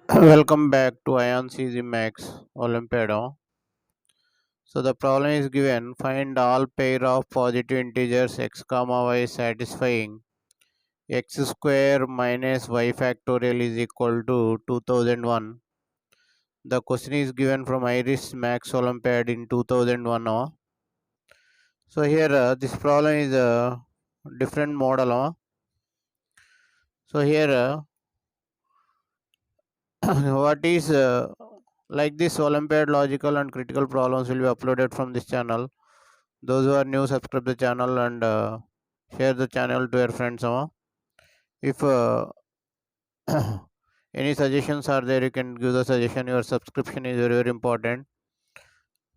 Welcome back to AyaansEasyMath Olympiad. So the problem is given: find all pair of positive integers x comma y satisfying x square minus y factorial is equal to 2001. The question is given from Iris Max Olympiad in 2001. So here this problem is a different model. So here what is like this Olympiad logical and critical problems will be uploaded from this channel. Those who are new, subscribe the channel and share the channel to your friends. If any suggestions are there, you can give the suggestion. Your subscription is very important.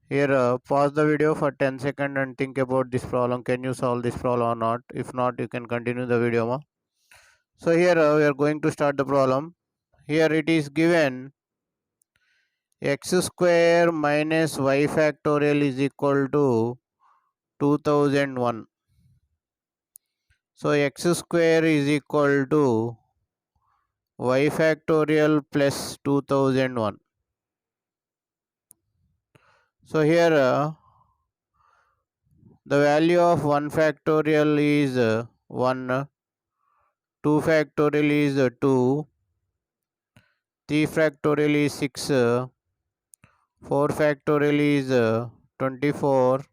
Here pause the video for 10 seconds and think about this problem. Can you solve this problem or not? If not, you can continue the video. So here we are going to start the problem. Here it is given x square minus y factorial is equal to 2001. So x square is equal to y factorial plus 2001. So here the value of 1 factorial is 1, 2 factorial is 2, 3 factorial is 6, 4 factorial is 24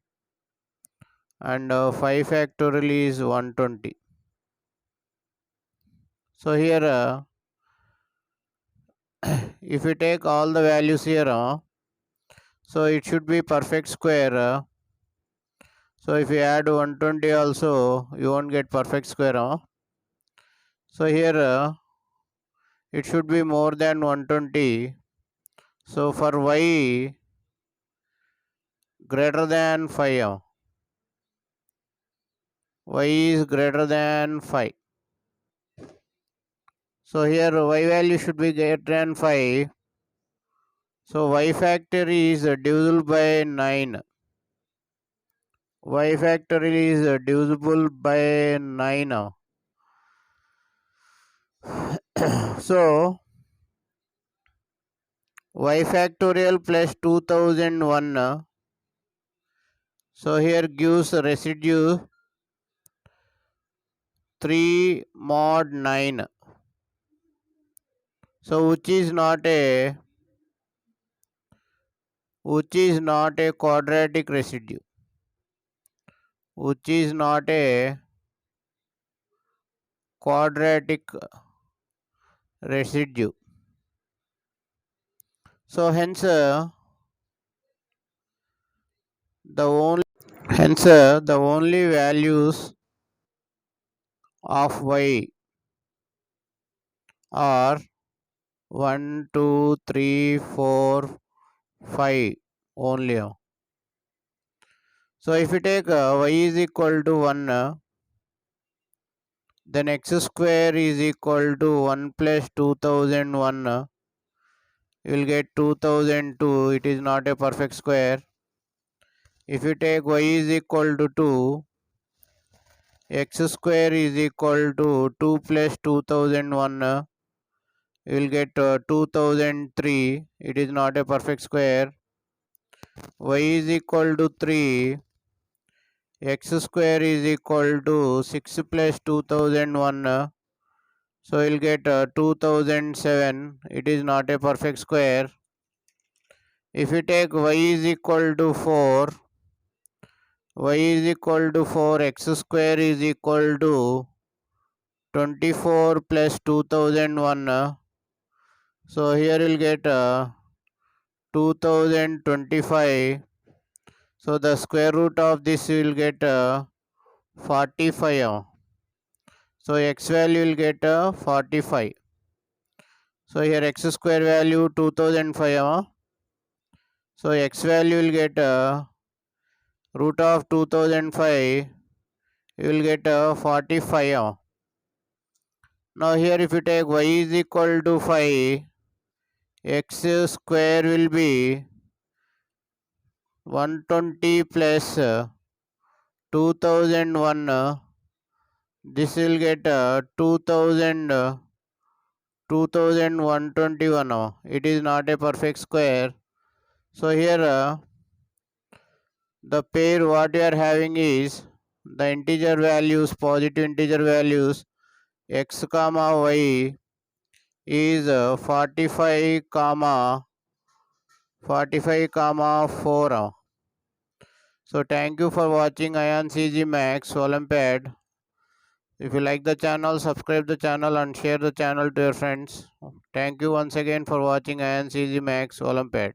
and 5 factorial is 120. So here if we take all the values here, so it should be perfect square. So if you add 120 also, you won't get perfect square. So here it should be more than 120. So for y greater than 5, y is greater than 5. So here y value should be greater than 5. So y factor is divisible by 9. Y factor is divisible by 9. So y factorial plus 2001. So here gives residue 3 mod 9. So which is not a quadratic residue. Which is not a quadratic residue. So hence the only values of y are 1, 2, 3, 4, 5 only. So if you take y is equal to 1, then x square is equal to 1 plus 2001. You will get 2002. It is not a perfect square. If you take y is equal to 2, x square is equal to 2 plus 2001. You will get 2003. It is not a perfect square. Y is equal to 3. X square is equal to 6 plus 2001. So you'll get 2007. It is not a perfect square. If you take y is equal to 4, y is equal to 4, x square is equal to 24 plus 2001. So here you'll get 2025. So the square root of this will get 45. So x value will get 45. So here x square value 2005. So x value will get root of 2005. You will get 45. Now here if you take y is equal to 5, x square will be 120 plus 2001. This will get 2025. 2121. It is not a perfect square. So here the pair what we are having is the integer values, positive integer values x comma y is 45 comma 4. So thank you for watching AyaansEasyMath Olympiad. If you like the channel, subscribe the channel and share the channel to your friends. Thank you once again for watching AyaansEasyMath Olympiad.